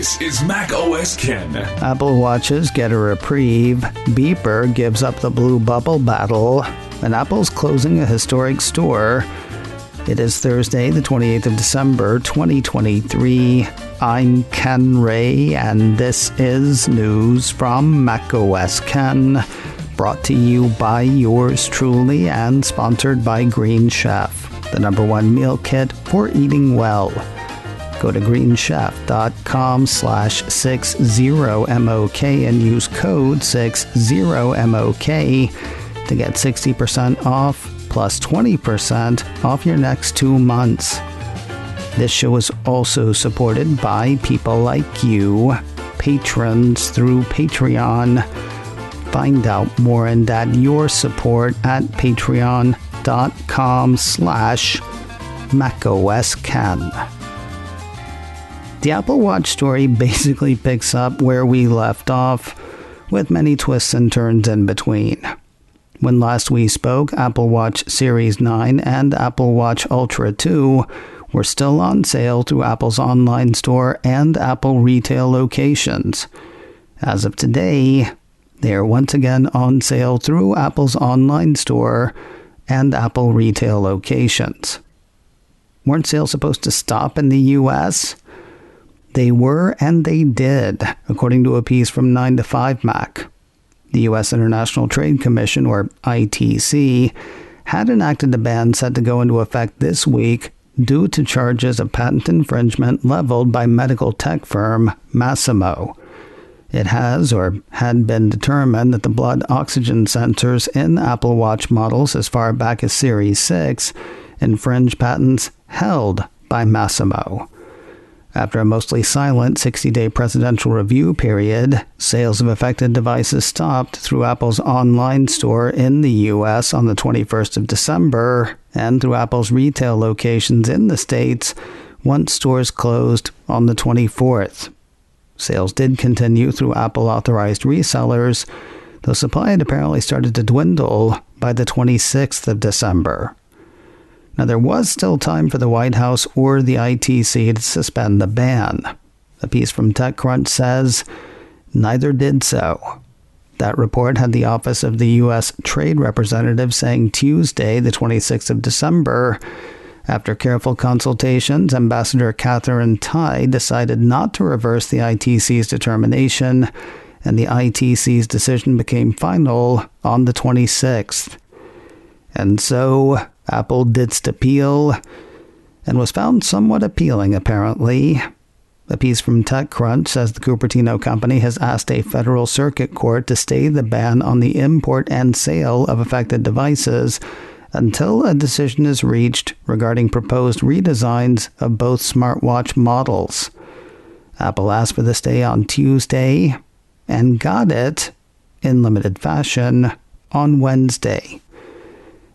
This is Mac OS Ken. Apple Watches get a reprieve, Beeper gives up the blue bubble battle, and Apple's closing a historic store. It is Thursday, the 28th of December, 2023. I'm Ken Ray, and this is news from Mac OS Ken, brought to you by yours truly and sponsored by Green Chef, the #1 meal kit for eating well. Go to greenchef.com/60MOK and use code 60MOK to get 60% off plus 20% off your next 2 months. This show is also supported by people like you, patrons through Patreon. Find out more and add your support at patreon.com/MacOSCan. The Apple Watch story basically picks up where we left off, with many twists and turns in between. When last we spoke, Apple Watch Series 9 and Apple Watch Ultra 2 were still on sale through Apple's online store and Apple retail locations. As of today, they are once again on sale through Apple's online store and Apple retail locations. Weren't sales supposed to stop in the US? They were, and they did, according to a piece from 9to5Mac. The U.S. International Trade Commission, or ITC, had enacted a ban set to go into effect this week due to charges of patent infringement leveled by medical tech firm Masimo. It has, or had been determined that the blood oxygen sensors in Apple Watch models as far back as Series 6 infringe patents held by Masimo. After a mostly silent 60-day presidential review period, sales of affected devices stopped through Apple's online store in the U.S. on the 21st of December and through Apple's retail locations in the States once stores closed on the 24th. Sales did continue through Apple-authorized resellers, though supply had apparently started to dwindle by the 26th of December. Now, there was still time for the White House or the ITC to suspend the ban. A piece from TechCrunch says neither did so. That report had the Office of the U.S. Trade Representative saying Tuesday, the 26th of December, after careful consultations, Ambassador Catherine Tai decided not to reverse the ITC's determination, and the ITC's decision became final on the 26th. And so Apple ditched appeal and was found somewhat appealing, apparently. A piece from TechCrunch says the Cupertino company has asked a federal circuit court to stay the ban on the import and sale of affected devices until a decision is reached regarding proposed redesigns of both smartwatch models. Apple asked for the stay on Tuesday and got it, in limited fashion, on Wednesday.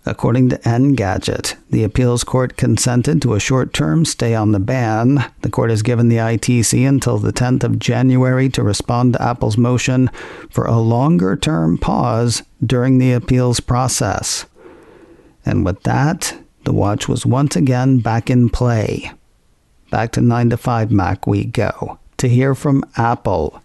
According to Engadget, the appeals court consented to a short-term stay on the ban. The court has given the ITC until the 10th of January to respond to Apple's motion for a longer-term pause during the appeals process. And with that, the watch was once again back in play. Back to 9to5Mac we go, to hear from Apple.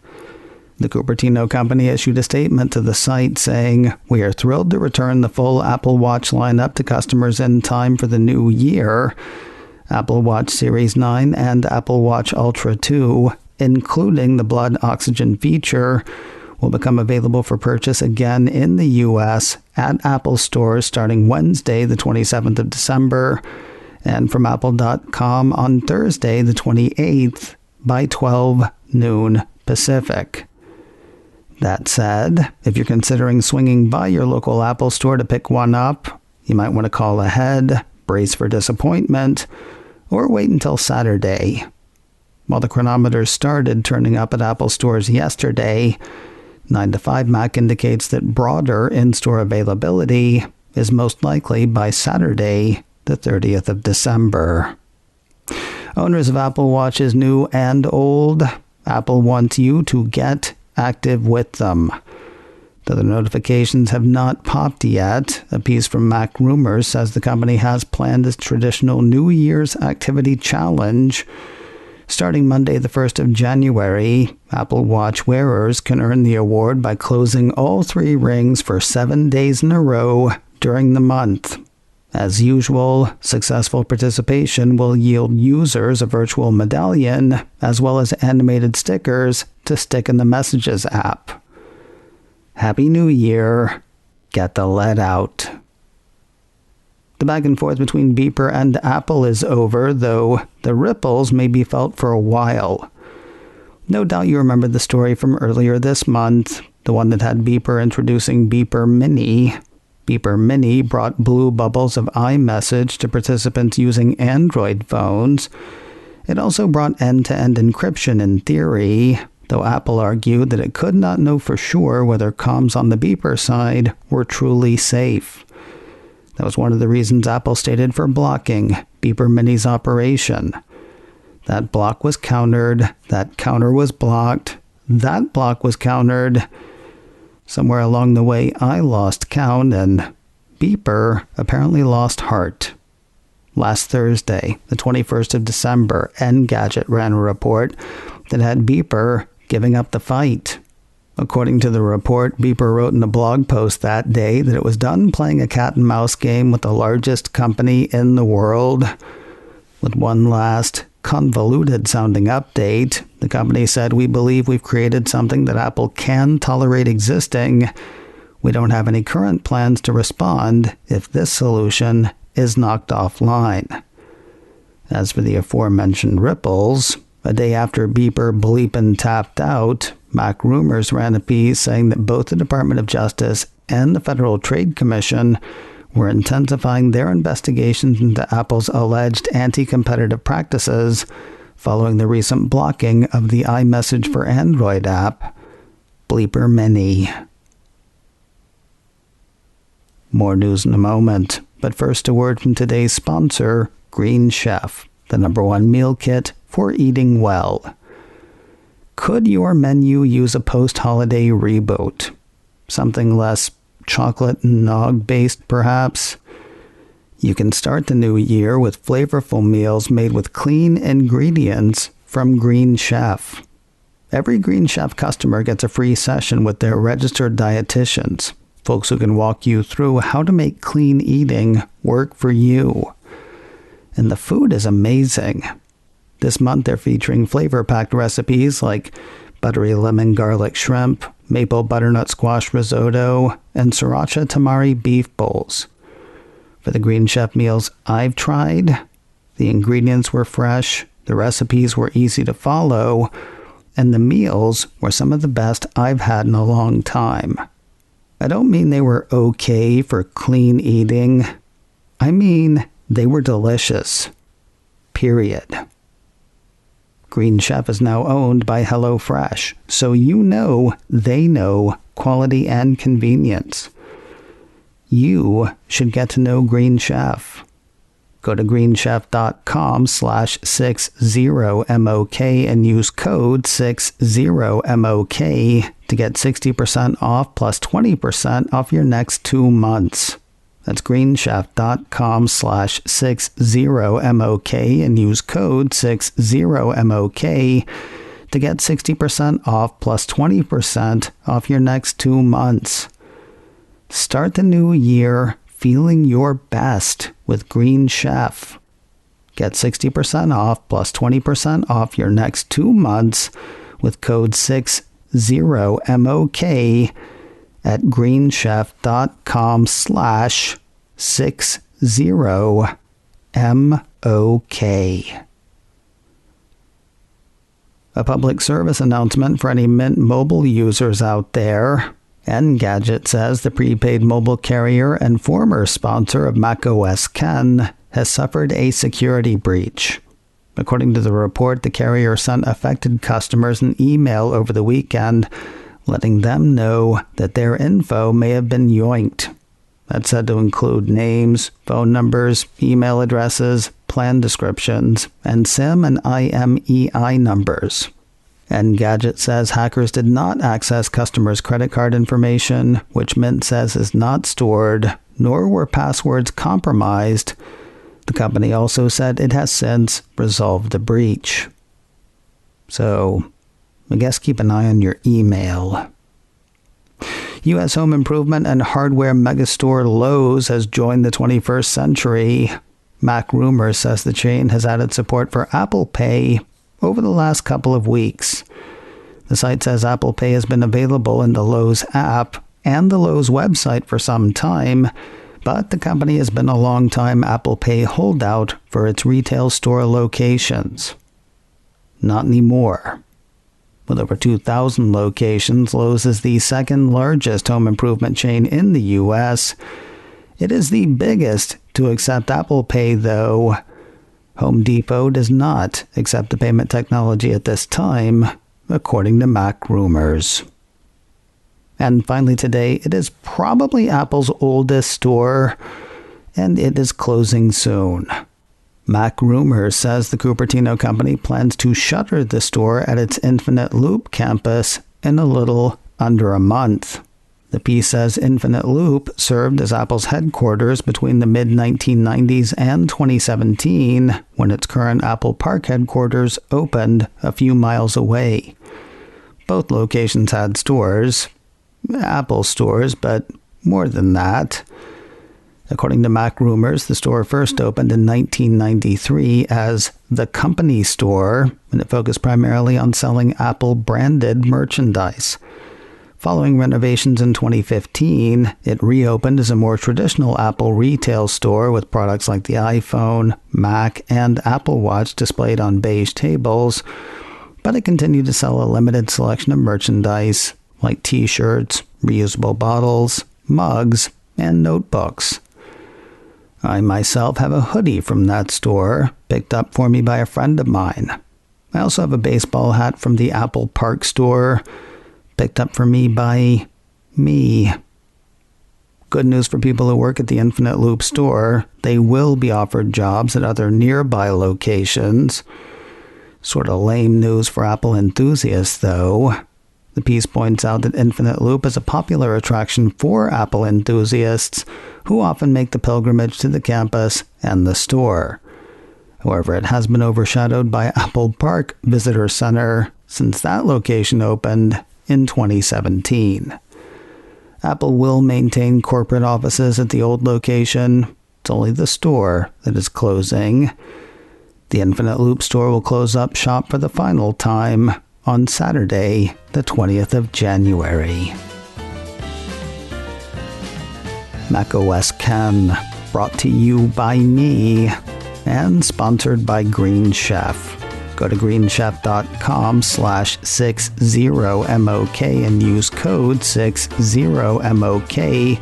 The Cupertino company issued a statement to the site saying, "We are thrilled to return the full Apple Watch lineup to customers in time for the new year. Apple Watch Series 9 and Apple Watch Ultra 2, including the blood oxygen feature, will become available for purchase again in the U.S. at Apple stores starting Wednesday, the 27th of December, and from apple.com on Thursday, the 28th, by 12 noon Pacific." That said, if you're considering swinging by your local Apple store to pick one up, you might want to call ahead, brace for disappointment, or wait until Saturday. While the chronometers started turning up at Apple stores yesterday, 9to5Mac indicates that broader in-store availability is most likely by Saturday, the 30th of December. Owners of Apple Watches new and old, Apple wants you to get active with them. Though the notifications have not popped yet, a piece from Mac Rumors says the company has planned its traditional New Year's activity challenge. Starting Monday the 1st of January, Apple Watch wearers can earn the award by closing all 3 rings for 7 days in a row during the month. As usual, successful participation will yield users a virtual medallion, as well as animated stickers to stick in the Messages app. Happy New Year. Get the lead out. The back and forth between Beeper and Apple is over, though the ripples may be felt for a while. No doubt you remember the story from earlier this month, the one that had Beeper introducing Beeper Mini. Beeper Mini brought blue bubbles of iMessage to participants using Android phones. It also brought end-to-end encryption in theory, though Apple argued that it could not know for sure whether comms on the Beeper side were truly safe. That was one of the reasons Apple stated for blocking Beeper Mini's operation. That block was countered, that counter was blocked, that block was countered. Somewhere along the way, I lost count, and Beeper apparently lost heart. Last Thursday, the 21st of December, Engadget ran a report that had Beeper giving up the fight. According to the report, Beeper wrote in a blog post that day that it was done playing a cat-and-mouse game with the largest company in the world. With one last convoluted-sounding update, the company said, "We believe we've created something that Apple can tolerate existing. We don't have any current plans to respond if this solution is knocked offline." As for the aforementioned ripples, a day after Beeper bleepin' tapped out, Mac Rumors ran a piece saying that both the Department of Justice and the Federal Trade Commission were intensifying their investigations into Apple's alleged anti-competitive practices following the recent blocking of the iMessage for Android app, Beeper Mini. More news in a moment, but first a word from today's sponsor, Green Chef, the #1 meal kit for eating well. Could your menu use a post-holiday reboot? Something less chocolate and nog-based, perhaps? You can start the new year with flavorful meals made with clean ingredients from Green Chef. Every Green Chef customer gets a free session with their registered dietitians, folks who can walk you through how to make clean eating work for you. And the food is amazing. This month they're featuring flavor-packed recipes like buttery lemon garlic shrimp, maple butternut squash risotto, and sriracha tamari beef bowls. For the Green Chef meals I've tried, the ingredients were fresh, the recipes were easy to follow, and the meals were some of the best I've had in a long time. I don't mean they were okay for clean eating. I mean they were delicious. Period. Green Chef is now owned by HelloFresh, so you know they know quality and convenience. You should get to know Green Chef. Go to greenchef.com/60MOK and use code 60MOK to get 60% off plus 20% off your next 2 months. That's greenchef.com/60MOK and use code 60MOK to get 60% off plus 20% off your next 2 months. Start the new year feeling your best with Green Chef. Get 60% off plus 20% off your next 2 months with code 60MOK at greenchef.com/60MOK. A public service announcement for any Mint Mobile users out there. Engadget says the prepaid mobile carrier and former sponsor of macOS Ken has suffered a security breach. According to the report, the carrier sent affected customers an email over the weekend letting them know that their info may have been yoinked. That's said to include names, phone numbers, email addresses, plan descriptions, and SIM and IMEI numbers. Engadget says hackers did not access customers' credit card information, which Mint says is not stored, nor were passwords compromised. The company also said it has since resolved the breach. So, I guess keep an eye on your email. U.S. home improvement and hardware megastore Lowe's has joined the 21st century. Mac Rumors says the chain has added support for Apple Pay over the last couple of weeks. The site says Apple Pay has been available in the Lowe's app and the Lowe's website for some time, but the company has been a long-time Apple Pay holdout for its retail store locations. Not anymore. With over 2,000 locations, Lowe's is the second largest home improvement chain in the U.S. It is the biggest to accept Apple Pay, though. Home Depot does not accept the payment technology at this time, according to Mac Rumors. And finally today, it is probably Apple's oldest store, and it is closing soon. Mac Rumors says the Cupertino company plans to shutter the store at its Infinite Loop campus in a little under a month. The piece says Infinite Loop served as Apple's headquarters between the mid-1990s and 2017, when its current Apple Park headquarters opened a few miles away. Both locations had stores, Apple stores, but more than that. According to Mac Rumors, the store first opened in 1993 as the Company Store, and it focused primarily on selling Apple-branded merchandise. Following renovations in 2015, it reopened as a more traditional Apple retail store with products like the iPhone, Mac, and Apple Watch displayed on beige tables, but it continued to sell a limited selection of merchandise like t-shirts, reusable bottles, mugs, and notebooks. I myself have a hoodie from that store, picked up for me by a friend of mine. I also have a baseball hat from the Apple Park store, picked up for me by me. Good news for people who work at the Infinite Loop store. They will be offered jobs at other nearby locations. Sort of lame news for Apple enthusiasts, though. The piece points out that Infinite Loop is a popular attraction for Apple enthusiasts who often make the pilgrimage to the campus and the store. However, it has been overshadowed by Apple Park Visitor Center since that location opened in 2017. Apple will maintain corporate offices at the old location. It's only the store that is closing. The Infinite Loop store will close up shop for the final time on Saturday, the 20th of January. macOS Ken, brought to you by me and sponsored by Green Chef. Go to greenchef.com/60MOK and use code 60MOK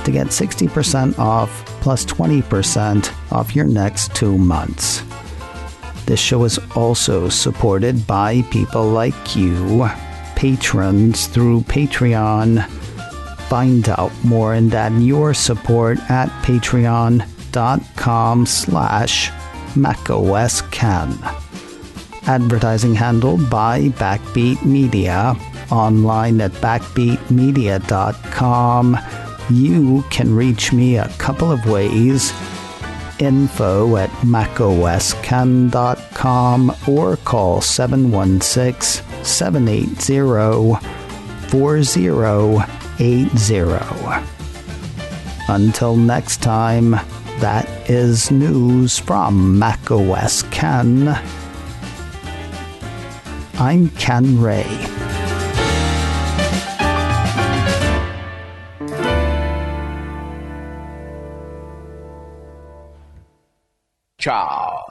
to get 60% off plus 20% off your next 2 months. This show is also supported by people like you, patrons through Patreon. Find out more and add your support at patreon.com/MacOSCan. Advertising handled by Backbeat Media. Online at backbeatmedia.com. You can reach me a couple of ways. Info at macoscan.com or call 716-780-4080. Until next time, that is news from macOS Ken. I'm Ken Ray. Ciao.